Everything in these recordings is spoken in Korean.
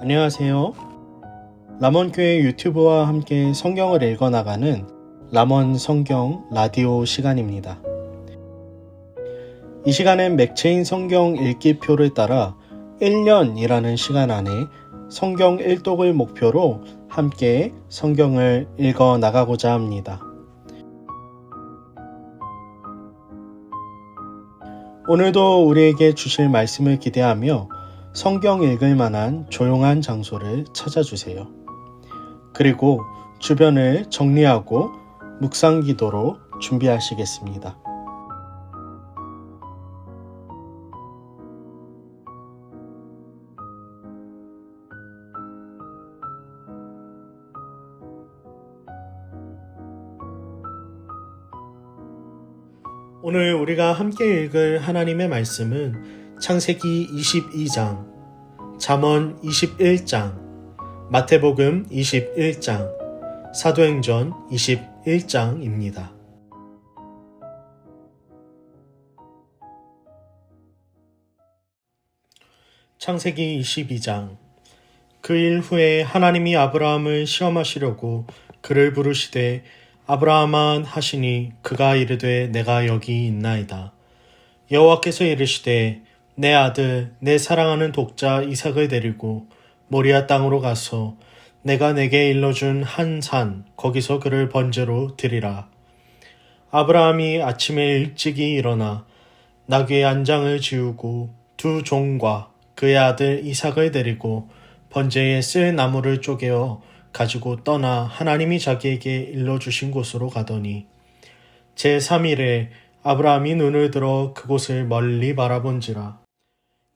안녕하세요. 람원교회 유튜브와 함께 성경을 읽어나가는 람원 성경 라디오 시간입니다. 이 시간엔 맥체인 성경 읽기표를 따라 1년이라는 시간 안에 성경 일독을 목표로 함께 성경을 읽어나가고자 합니다. 오늘도 우리에게 주실 말씀을 기대하며 성경 읽을 만한 조용한 장소를 찾아주세요. 그리고 주변을 정리하고 묵상 기도로 준비하시겠습니다. 오늘 우리가 함께 읽을 하나님의 말씀은 창세기 22장, 잠언 21장, 마태복음 21장, 사도행전 21장입니다. 창세기 22장. 그 일 후에 하나님이 아브라함을 시험하시려고 그를 부르시되 아브라함아 하시니 그가 이르되 내가 여기 있나이다. 여호와께서 이르시되 내 아들 내 사랑하는 독자 이삭을 데리고 모리아 땅으로 가서 내가 내게 일러준 한 산 거기서 그를 번제로 드리라. 아브라함이 아침에 일찍이 일어나 나귀의 안장을 지우고 두 종과 그의 아들 이삭을 데리고 번제에 쓸 나무를 쪼개어 가지고 떠나 하나님이 자기에게 일러주신 곳으로 가더니 제3일에 아브라함이 눈을 들어 그곳을 멀리 바라본지라.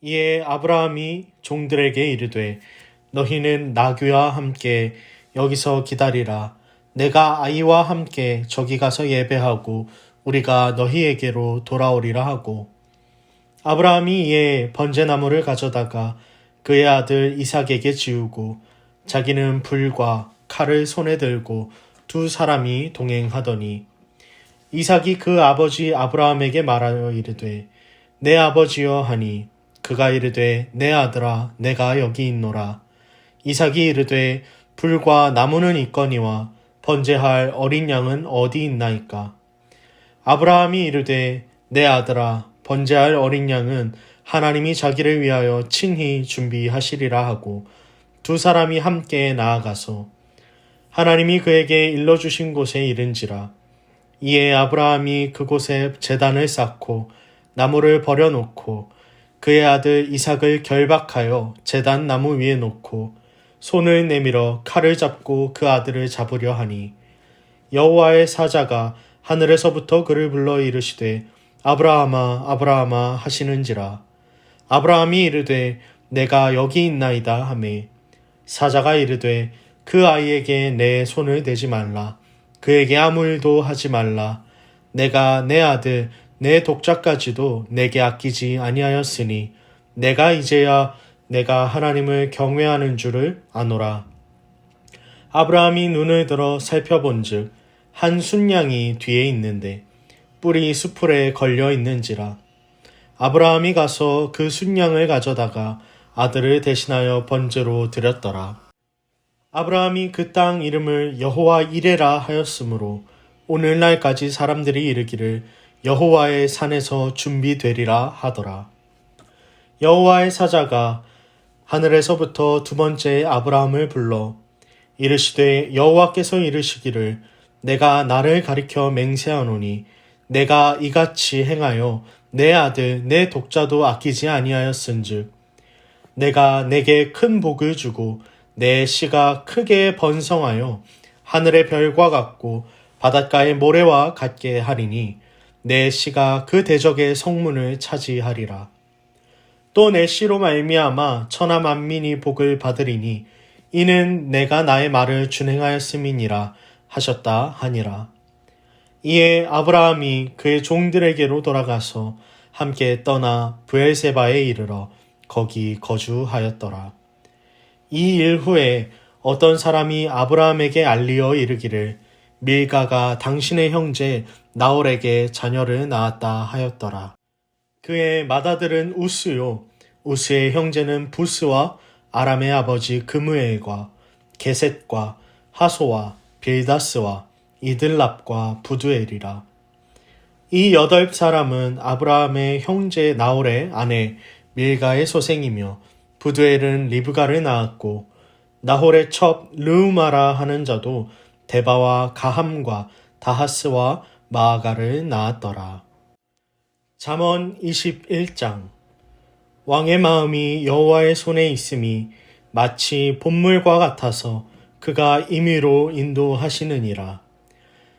이에 아브라함이 종들에게 이르되 너희는 나귀와 함께 여기서 기다리라. 내가 아이와 함께 저기 가서 예배하고 우리가 너희에게로 돌아오리라 하고 아브라함이 이에 번제나무를 가져다가 그의 아들 이삭에게 지우고 자기는 불과 칼을 손에 들고 두 사람이 동행하더니 이삭이 그 아버지 아브라함에게 말하여 이르되 내 아버지여 하니 그가 이르되 내 아들아 내가 여기 있노라. 이삭이 이르되 불과 나무는 있거니와 번제할 어린 양은 어디 있나이까. 아브라함이 이르되 내 아들아 번제할 어린 양은 하나님이 자기를 위하여 친히 준비하시리라 하고 두 사람이 함께 나아가서 하나님이 그에게 일러주신 곳에 이른지라. 이에 아브라함이 그곳에 제단을 쌓고 나무를 버려놓고 그의 아들 이삭을 결박하여 제단 나무 위에 놓고 손을 내밀어 칼을 잡고 그 아들을 잡으려 하니 여호와의 사자가 하늘에서부터 그를 불러 이르시되 아브라함아 아브라함아 하시는지라. 아브라함이 이르되 내가 여기 있나이다 하매 사자가 이르되 그 아이에게 내 손을 대지 말라. 그에게 아무 일도 하지 말라. 내가 내 아들 내 독자까지도 내게 아끼지 아니하였으니 내가 이제야 내가 하나님을 경외하는 줄을 아노라. 아브라함이 눈을 들어 살펴본즉 한 순양이 뒤에 있는데 뿔이 수풀에 걸려 있는지라. 아브라함이 가서 그 순양을 가져다가 아들을 대신하여 번제로 드렸더라. 아브라함이 그 땅 이름을 여호와 이레라 하였으므로 오늘날까지 사람들이 이르기를 여호와의 산에서 준비되리라 하더라. 여호와의 사자가 하늘에서부터 두 번째 아브라함을 불러 이르시되 여호와께서 이르시기를 내가 나를 가리켜 맹세하노니 내가 이같이 행하여 내 아들 내 독자도 아끼지 아니하였은즉 내가 내게 큰 복을 주고 내 씨가 크게 번성하여 하늘의 별과 같고 바닷가의 모래와 같게 하리니 내 씨가 그 대적의 성문을 차지하리라. 또 내 씨로 말미암아 천하 만민이 복을 받으리니 이는 내가 나의 말을 준행하였음이니라 하셨다 하니라. 이에 아브라함이 그의 종들에게로 돌아가서 함께 떠나 브엘세바에 이르러 거기 거주하였더라. 이 일 후에 어떤 사람이 아브라함에게 알리어 이르기를 밀가가 당신의 형제 나홀에게 자녀를 낳았다 하였더라. 그의 맏아들은 우스요 우스의 형제는 부스와 아람의 아버지 그무엘과 게셋과 하소와 빌다스와 이들랍과 부두엘이라. 이 8사람은 아브라함의 형제 나홀의 아내 밀가의 소생이며 부두엘은 리브가를 낳았고 나홀의 첩 르우마라 하는 자도 데바와 가함과 다하스와 마아가를 낳았더라. 잠언 21장. 왕의 마음이 여호와의 손에 있음이 마치 봇물과 같아서 그가 임의로 인도하시느니라.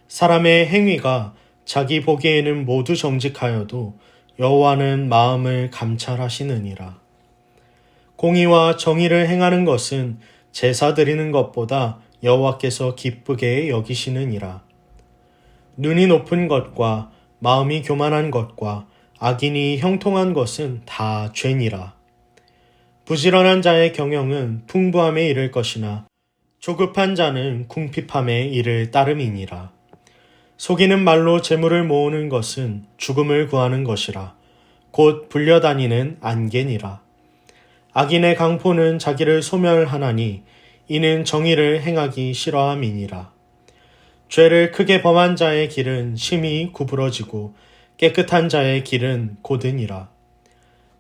사람의 행위가 자기 보기에는 모두 정직하여도 여호와는 마음을 감찰하시느니라. 공의와 정의를 행하는 것은 제사 드리는 것보다 여호와께서 기쁘게 여기시느니라. 눈이 높은 것과 마음이 교만한 것과 악인이 형통한 것은 다 죄니라. 부지런한 자의 경영은 풍부함에 이를 것이나 조급한 자는 궁핍함에 이를 따름이니라. 속이는 말로 재물을 모으는 것은 죽음을 구하는 것이라. 곧 불려다니는 안개니라. 악인의 강포는 자기를 소멸하나니 이는 정의를 행하기 싫어함이니라. 죄를 크게 범한 자의 길은 심히 구부러지고 깨끗한 자의 길은 고드니라.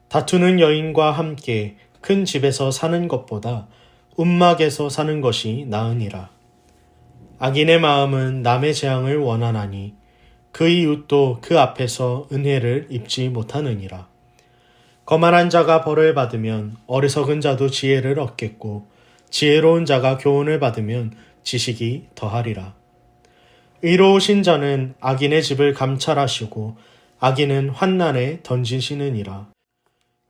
다투는 여인과 함께 큰 집에서 사는 것보다 움막에서 사는 것이 나으니라. 악인의 마음은 남의 재앙을 원하나니 그 이웃도 그 앞에서 은혜를 입지 못하느니라. 거만한 자가 벌을 받으면 어리석은 자도 지혜를 얻겠고 지혜로운 자가 교훈을 받으면 지식이 더하리라. 의로우신 자는 악인의 집을 감찰하시고 악인은 환난에 던지시느니라.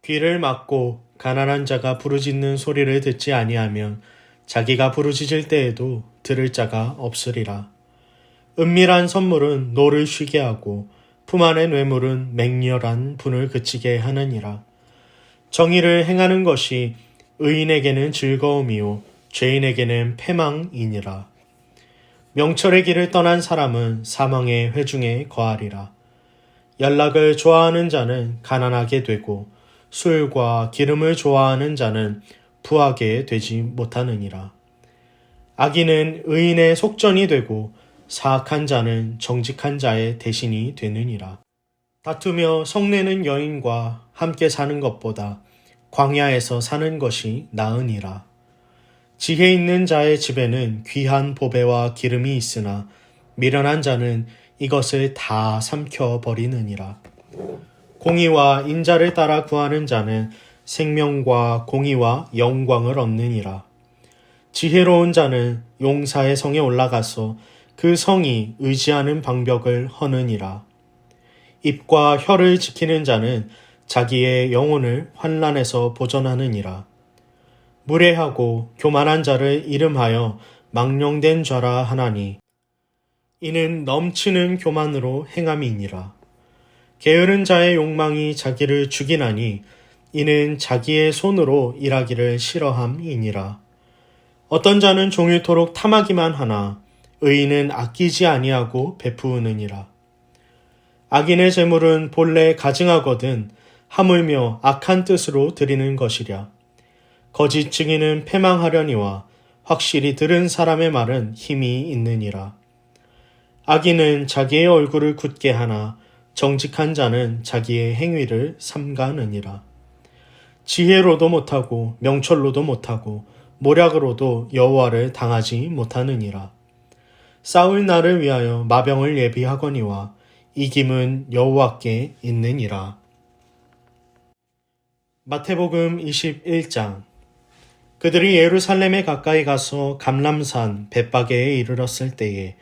귀를 막고 가난한 자가 부르짖는 소리를 듣지 아니하면 자기가 부르짖을 때에도 들을 자가 없으리라. 은밀한 선물은 노를 쉬게 하고 품 안의 뇌물은 맹렬한 분을 그치게 하느니라. 정의를 행하는 것이 의인에게는 즐거움이요 죄인에게는 패망이니라. 명철의 길을 떠난 사람은 사망의 회중에 거하리라. 연락을 좋아하는 자는 가난하게 되고 술과 기름을 좋아하는 자는 부하게 되지 못하느니라. 악인은 의인의 속전이 되고 사악한 자는 정직한 자의 대신이 되느니라. 다투며 성내는 여인과 함께 사는 것보다 광야에서 사는 것이 나으니라. 지혜 있는 자의 집에는 귀한 보배와 기름이 있으나 미련한 자는 이것을 다 삼켜 버리느니라. 공의와 인자를 따라 구하는 자는 생명과 공의와 영광을 얻느니라. 지혜로운 자는 용사의 성에 올라가서 그 성이 의지하는 방벽을 허느니라. 입과 혀를 지키는 자는 자기의 영혼을 환난에서 보전하느니라. 무례하고 교만한 자를 이름하여 망령된 자라 하나니 이는 넘치는 교만으로 행함이니라. 게으른 자의 욕망이 자기를 죽이나니 이는 자기의 손으로 일하기를 싫어함이니라. 어떤 자는 종일토록 탐하기만 하나 의인은 아끼지 아니하고 베푸느니라. 악인의 재물은 본래 가증하거든 하물며 악한 뜻으로 드리는 것이랴. 거짓 증인은 패망하려니와 확실히 들은 사람의 말은 힘이 있느니라. 악인은 자기의 얼굴을 굳게 하나 정직한 자는 자기의 행위를 삼가느니라. 지혜로도 못하고 명철로도 못하고 모략으로도 여호와를 당하지 못하느니라. 싸울 날을 위하여 마병을 예비하거니와 이김은 여호와께 있느니라. 마태복음 21장. 그들이 예루살렘에 가까이 가서 감람산 벳바게에 이르렀을 때에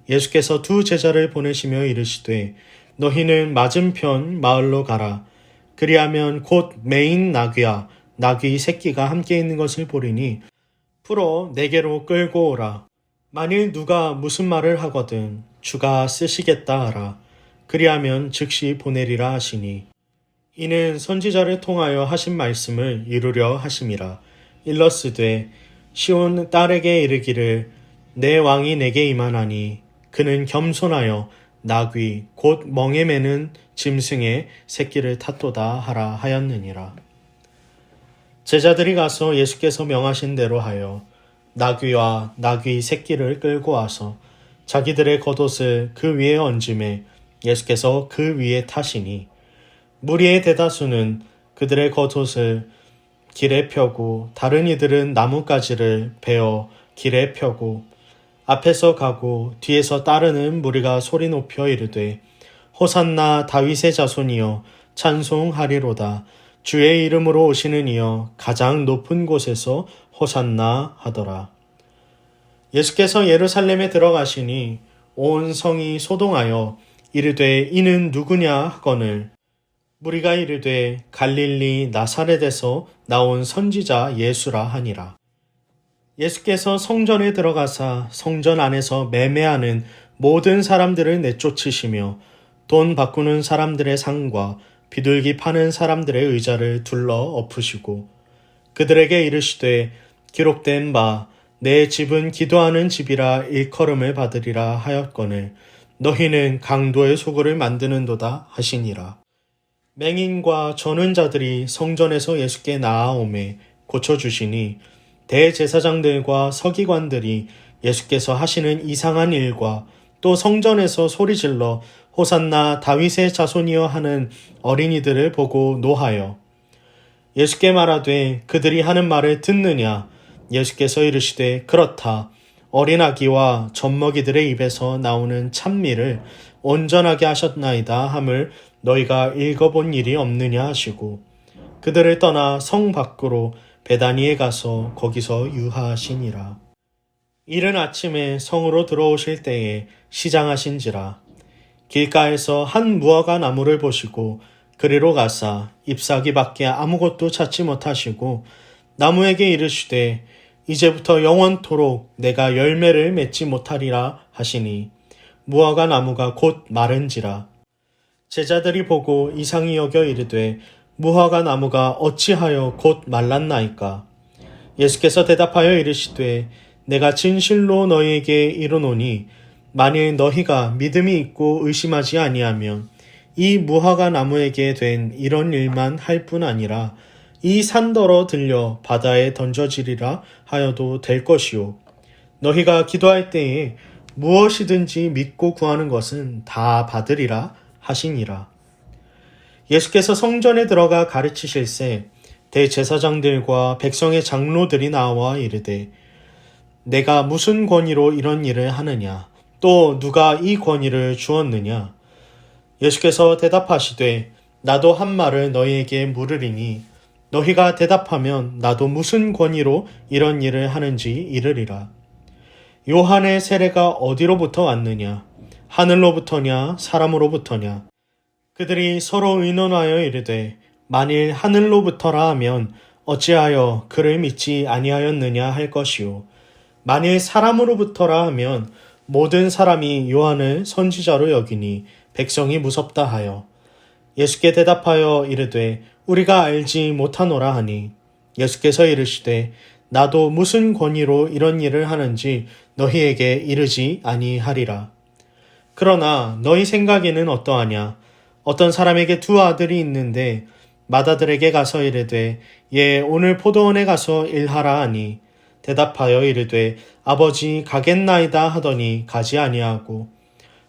예수께서 두 제자를 보내시며 이르시되 너희는 맞은편 마을로 가라. 그리하면 곧 매인 나귀와 나귀 새끼가 함께 있는 것을 보리니 풀어 내게로 끌고 오라. 만일 누가 무슨 말을 하거든 주가 쓰시겠다 하라. 그리하면 즉시 보내리라 하시니 이는 선지자를 통하여 하신 말씀을 이루려 하심이라. 일러스되 시온 딸에게 이르기를 내 왕이 내게 임하나니 그는 겸손하여 나귀 곧 멍에 매는 짐승의 새끼를 탔도다 하라 하였느니라. 제자들이 가서 예수께서 명하신 대로 하여 나귀와 나귀 새끼를 끌고 와서 자기들의 겉옷을 그 위에 얹음에 예수께서 그 위에 타시니 무리의 대다수는 그들의 겉옷을 길에 펴고 다른 이들은 나뭇가지를 베어 길에 펴고 앞에서 가고 뒤에서 따르는 무리가 소리 높여 이르되 호산나 다윗의 자손이여 찬송하리로다. 주의 이름으로 오시는 이여 가장 높은 곳에서 호산나 하더라. 예수께서 예루살렘에 들어가시니 온 성이 소동하여 이르되 이는 누구냐 하거늘 무리가 이르되 갈릴리 나사렛에서 나온 선지자 예수라 하니라. 예수께서 성전에 들어가사 성전 안에서 매매하는 모든 사람들을 내쫓으시며 돈 바꾸는 사람들의 상과 비둘기 파는 사람들의 의자를 둘러 엎으시고 그들에게 이르시되 기록된 바 내 집은 기도하는 집이라 일컬음을 받으리라 하였거늘 너희는 강도의 소굴을 만드는도다 하시니라. 맹인과 저는 자들이 성전에서 예수께 나아오매 고쳐주시니 대제사장들과 서기관들이 예수께서 하시는 이상한 일과 또 성전에서 소리질러 호산나 다윗의 자손이여 하는 어린이들을 보고 노하여 예수께 말하되 그들이 하는 말을 듣느냐. 예수께서 이르시되 그렇다. 어린 아기와 젖먹이들의 입에서 나오는 찬미를 온전하게 하셨나이다 함을 너희가 읽어본 일이 없느냐 하시고 그들을 떠나 성 밖으로 베다니에 가서 거기서 유하하시니라. 이른 아침에 성으로 들어오실 때에 시장하신지라. 길가에서 한 무화과 나무를 보시고 그리로 가사 잎사귀밖에 아무것도 찾지 못하시고 나무에게 이르시되 이제부터 영원토록 내가 열매를 맺지 못하리라 하시니 무화과 나무가 곧 마른지라. 제자들이 보고 이상히 여겨 이르되 무화과 나무가 어찌하여 곧 말랐나이까. 예수께서 대답하여 이르시되 내가 진실로 너희에게 이르노니 만일 너희가 믿음이 있고 의심하지 아니하면 이 무화과 나무에게 된 이런 일만 할 뿐 아니라 이 산더러 들려 바다에 던져지리라 하여도 될 것이요. 너희가 기도할 때에 무엇이든지 믿고 구하는 것은 다 받으리라 하시니라. 예수께서 성전에 들어가 가르치실새 대제사장들과 백성의 장로들이 나와 이르되 내가 무슨 권위로 이런 일을 하느냐. 또 누가 이 권위를 주었느냐. 예수께서 대답하시되 나도 한 말을 너희에게 물으리니 너희가 대답하면 나도 무슨 권위로 이런 일을 하는지 이르리라. 요한의 세례가 어디로부터 왔느냐? 하늘로부터냐 사람으로부터냐? 그들이 서로 의논하여 이르되 만일 하늘로부터라 하면 어찌하여 그를 믿지 아니하였느냐 할 것이요. 만일 사람으로부터라 하면 모든 사람이 요한을 선지자로 여기니 백성이 무섭다 하여 예수께 대답하여 이르되 우리가 알지 못하노라 하니 예수께서 이르시되 나도 무슨 권위로 이런 일을 하는지 너희에게 이르지 아니하리라. 그러나 너희 생각에는 어떠하냐? 어떤 사람에게 두 아들이 있는데 맏아들에게 가서 이르되 예 오늘 포도원에 가서 일하라 하니 대답하여 이르되 아버지 가겠나이다 하더니 가지 아니하고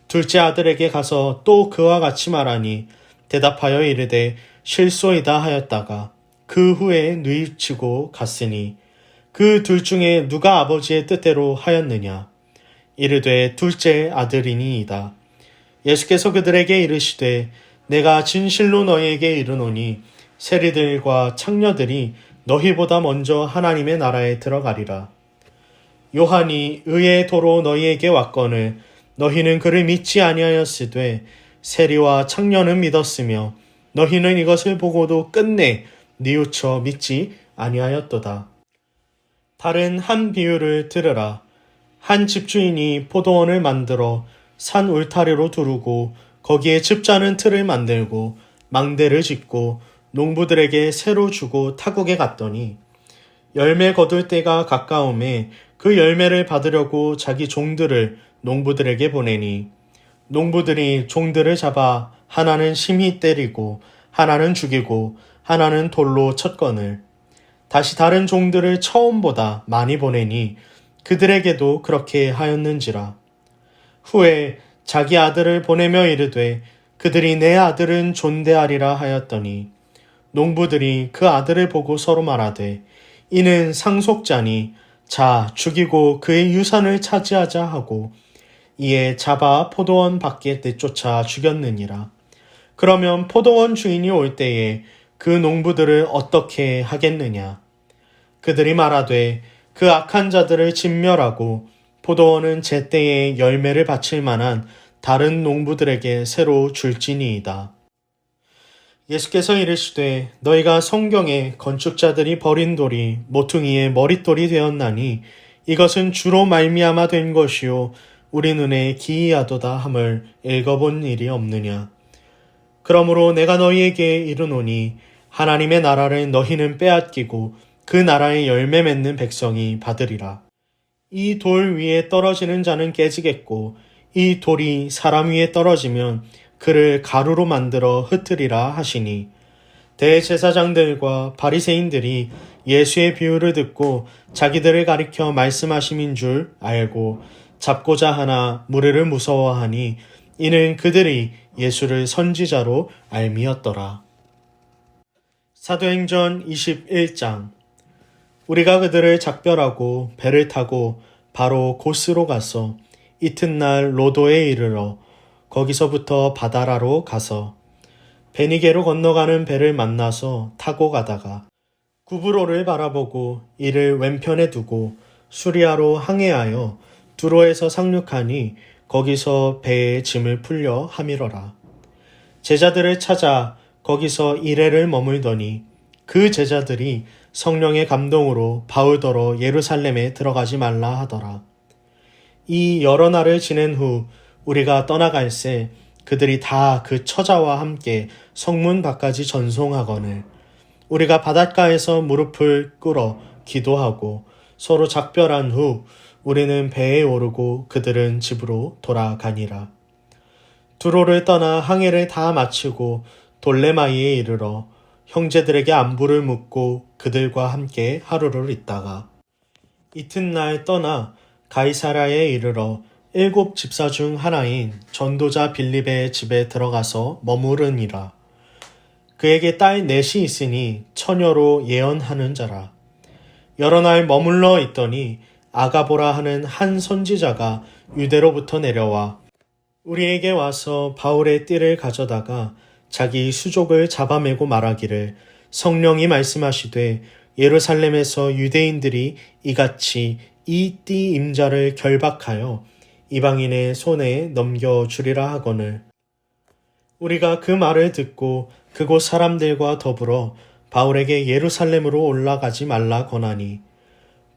둘째 아들에게 가서 또 그와 같이 말하니 대답하여 이르되 실소이다 하였다가 그 후에 뉘우치고 갔으니 그 둘 중에 누가 아버지의 뜻대로 하였느냐. 이르되 둘째 아들이니이다. 예수께서 그들에게 이르시되 내가 진실로 너희에게 이르노니 세리들과 창녀들이 너희보다 먼저 하나님의 나라에 들어가리라. 요한이 의의 도로 너희에게 왔거늘 너희는 그를 믿지 아니하였으되 세리와 창녀는 믿었으며 너희는 이것을 보고도 끝내 뉘우쳐 믿지 아니하였도다. 다른 한 비유를 들으라. 한 집주인이 포도원을 만들어 산 울타리로 두르고 거기에 즙자는 틀을 만들고 망대를 짓고 농부들에게 새로 주고 타국에 갔더니 열매 거둘 때가 가까움에 그 열매를 받으려고 자기 종들을 농부들에게 보내니 농부들이 종들을 잡아 하나는 심히 때리고 하나는 죽이고 하나는 돌로 쳤거늘 다시 다른 종들을 처음보다 많이 보내니 그들에게도 그렇게 하였는지라. 후에 자기 아들을 보내며 이르되 그들이 내 아들은 존대하리라 하였더니 농부들이 그 아들을 보고 서로 말하되 이는 상속자니 자 죽이고 그의 유산을 차지하자 하고 이에 잡아 포도원 밖에 내쫓아 죽였느니라. 그러면 포도원 주인이 올 때에 그 농부들을 어떻게 하겠느냐. 그들이 말하되 그 악한 자들을 진멸하고 포도원은 제때에 열매를 바칠 만한 다른 농부들에게 새로 줄지니이다. 예수께서 이르시되 너희가 성경에 건축자들이 버린 돌이 모퉁이의 머릿돌이 되었나니 이것은 주로 말미암아 된 것이요 우리 눈에 기이하도다 함을 읽어본 일이 없느냐. 그러므로 내가 너희에게 이르노니 하나님의 나라를 너희는 빼앗기고 그 나라의 열매 맺는 백성이 받으리라. 이 돌 위에 떨어지는 자는 깨지겠고 이 돌이 사람 위에 떨어지면 그를 가루로 만들어 흩으리라 하시니 대제사장들과 바리새인들이 예수의 비유를 듣고 자기들을 가리켜 말씀하심인 줄 알고 잡고자 하나 무리를 무서워하니 이는 그들이 예수를 선지자로 알미었더라. 사도행전 21장. 우리가 그들을 작별하고 배를 타고 바로 고스로 가서 이튿날 로도에 이르러 거기서부터 바다라로 가서 베니게로 건너가는 배를 만나서 타고 가다가 구브로를 바라보고 이를 왼편에 두고 수리아로 항해하여 두로에서 상륙하니 거기서 배에 짐을 풀려 하미러라. 제자들을 찾아 거기서 이레를 머물더니 그 제자들이 성령의 감동으로 바울더러 예루살렘에 들어가지 말라 하더라. 이 여러 날을 지낸 후 우리가 떠나갈새 그들이 다 그 처자와 함께 성문 밖까지 전송하거늘 우리가 바닷가에서 무릎을 꿇어 기도하고 서로 작별한 후 우리는 배에 오르고 그들은 집으로 돌아가니라. 두로를 떠나 항해를 다 마치고 돌레마이에 이르러 형제들에게 안부를 묻고 그들과 함께 하루를 있다가 이튿날 떠나 가이사랴에 이르러 7 집사 중 하나인 전도자 빌립의 집에 들어가서 머무르니라. 그에게 딸 넷이 있으니 처녀로 예언하는 자라. 여러 날 머물러 있더니 아가보라 하는 한 선지자가 유대로부터 내려와 우리에게 와서 바울의 띠를 가져다가 자기 수족을 잡아매고 말하기를 성령이 말씀하시되 예루살렘에서 유대인들이 이같이 이 띠 임자를 결박하여 이방인의 손에 넘겨주리라 하거늘 우리가 그 말을 듣고 그곳 사람들과 더불어 바울에게 예루살렘으로 올라가지 말라 권하니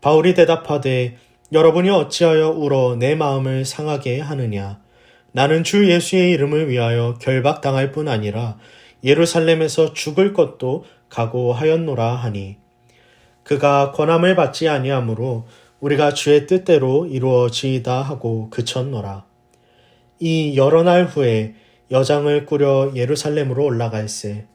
바울이 대답하되 여러분이 어찌하여 울어 내 마음을 상하게 하느냐. 나는 주 예수의 이름을 위하여 결박당할 뿐 아니라 예루살렘에서 죽을 것도 각오하였노라 하니 그가 권함을 받지 아니하므로 우리가 주의 뜻대로 이루어지이다 하고 그쳤노라. 이 여러 날 후에 여장을 꾸려 예루살렘으로 올라갈새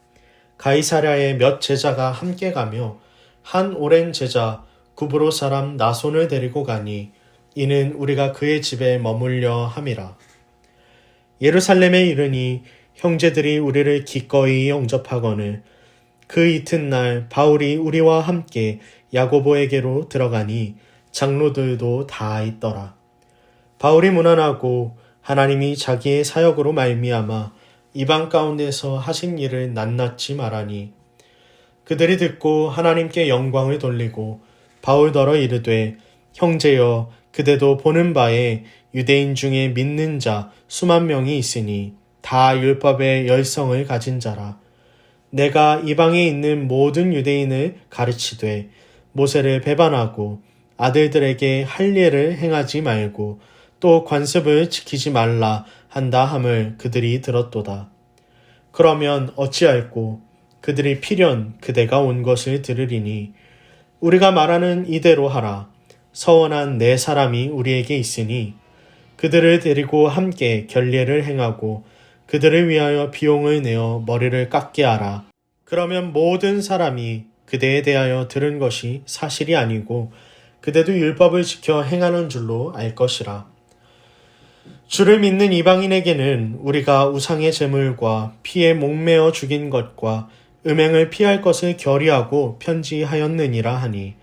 가이사랴에 몇 제자가 함께 가며 한 오랜 제자 구브로 사람 나손을 데리고 가니 이는 우리가 그의 집에 머물려 함이라. 예루살렘에 이르니 형제들이 우리를 기꺼이 영접하거늘 그 이튿날 바울이 우리와 함께 야고보에게로 들어가니 장로들도 다 있더라. 바울이 문안하고 하나님이 자기의 사역으로 말미암아 이방 가운데서 하신 일을 낱낱이 말하니 그들이 듣고 하나님께 영광을 돌리고 바울더러 이르되 형제여 그대도 보는 바에 유대인 중에 믿는 자 수만 명이 있으니 다 율법의 열성을 가진 자라. 내가 이방에 있는 모든 유대인을 가르치되 모세를 배반하고 아들들에게 할례를 행하지 말고 또 관습을 지키지 말라 한다 함을 그들이 들었도다. 그러면 어찌할꼬 그들이 필연 그대가 온 것을 들으리니 우리가 말하는 이대로 하라. 서원한 네 사람이 우리에게 있으니 그들을 데리고 함께 결례를 행하고 그들을 위하여 비용을 내어 머리를 깎게 하라. 그러면 모든 사람이 그대에 대하여 들은 것이 사실이 아니고 그대도 율법을 지켜 행하는 줄로 알 것이라. 주를 믿는 이방인에게는 우리가 우상의 제물과 피에 목매어 죽인 것과 음행을 피할 것을 결의하고 편지하였느니라 하니,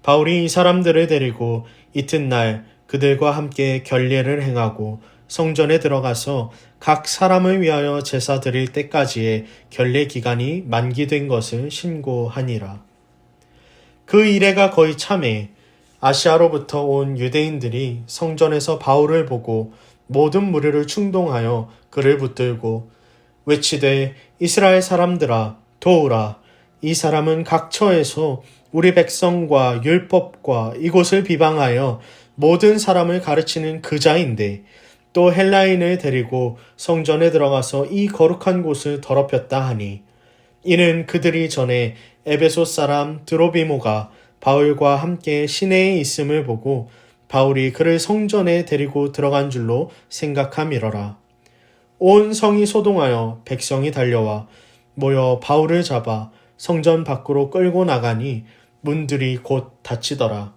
바울이 이 사람들을 데리고 이튿날 그들과 함께 결례를 행하고 성전에 들어가서 각 사람을 위하여 제사 드릴 때까지의 결례 기간이 만기된 것을 신고하니라. 그 이래가 거의 참에 아시아로부터 온 유대인들이 성전에서 바울을 보고 모든 무리를 충동하여 그를 붙들고 외치되, 이스라엘 사람들아 도우라. 이 사람은 각 처에서 우리 백성과 율법과 이곳을 비방하여 모든 사람을 가르치는 그자인데 또 헬라인을 데리고 성전에 들어가서 이 거룩한 곳을 더럽혔다 하니, 이는 그들이 전에 에베소 사람 드로비모가 바울과 함께 시내에 있음을 보고 바울이 그를 성전에 데리고 들어간 줄로 생각함이러라. 온 성이 소동하여 백성이 달려와 모여 바울을 잡아 성전 밖으로 끌고 나가니 문들이 곧 닫히더라.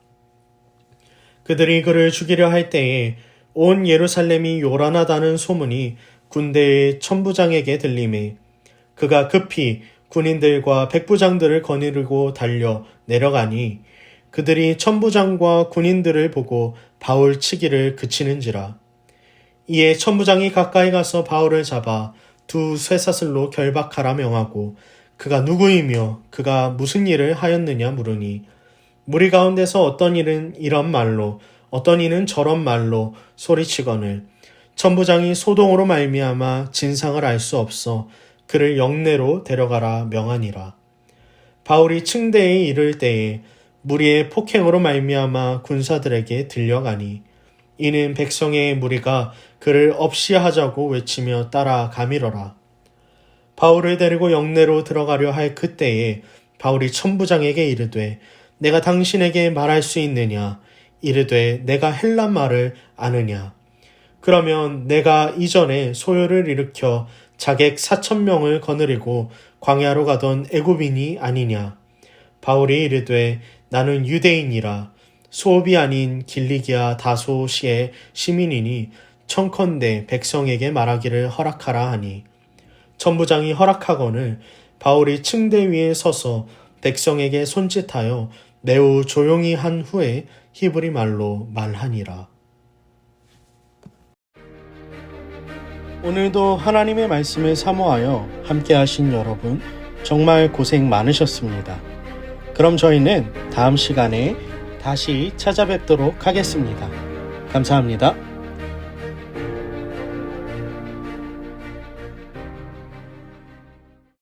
그들이 그를 죽이려 할 때에 온 예루살렘이 요란하다는 소문이 군대의 천부장에게 들리매 그가 급히 군인들과 백부장들을 거느리고 달려 내려가니, 그들이 천부장과 군인들을 보고 바울 치기를 그치는지라. 이에 천부장이 가까이 가서 바울을 잡아 두 쇠사슬로 결박하라 명하고 그가 누구이며 그가 무슨 일을 하였느냐 물으니, 무리 가운데서 어떤 이는 이런 말로 어떤 이는 저런 말로 소리치거늘 천부장이 소동으로 말미암아 진상을 알 수 없어 그를 영내로 데려가라 명하니라. 바울이 층대에 이를 때에 무리의 폭행으로 말미암아 군사들에게 들려가니, 이는 백성의 무리가 그를 없이하자고 외치며 따라가밀어라. 바울을 데리고 영내로 들어가려 할 그때에 바울이 천부장에게 이르되, 내가 당신에게 말할 수 있느냐? 이르되, 내가 헬라 말을 아느냐? 그러면 내가 이전에 소요를 일으켜 자객 4,000명을 거느리고 광야로 가던 애굽인이 아니냐? 바울이 이르되, 나는 유대인이라 수옵이 아닌 길리기아 다소시의 시민이니 청컨대 백성에게 말하기를 허락하라 하니, 천부장이 허락하거늘 바울이 층대 위에 서서 백성에게 손짓하여 매우 조용히 한 후에 히브리 말로 말하니라. 오늘도 하나님의 말씀을 사모하여 함께 하신 여러분 정말 고생 많으셨습니다. 그럼 저희는 다음 시간에 다시 찾아뵙도록 하겠습니다. 감사합니다.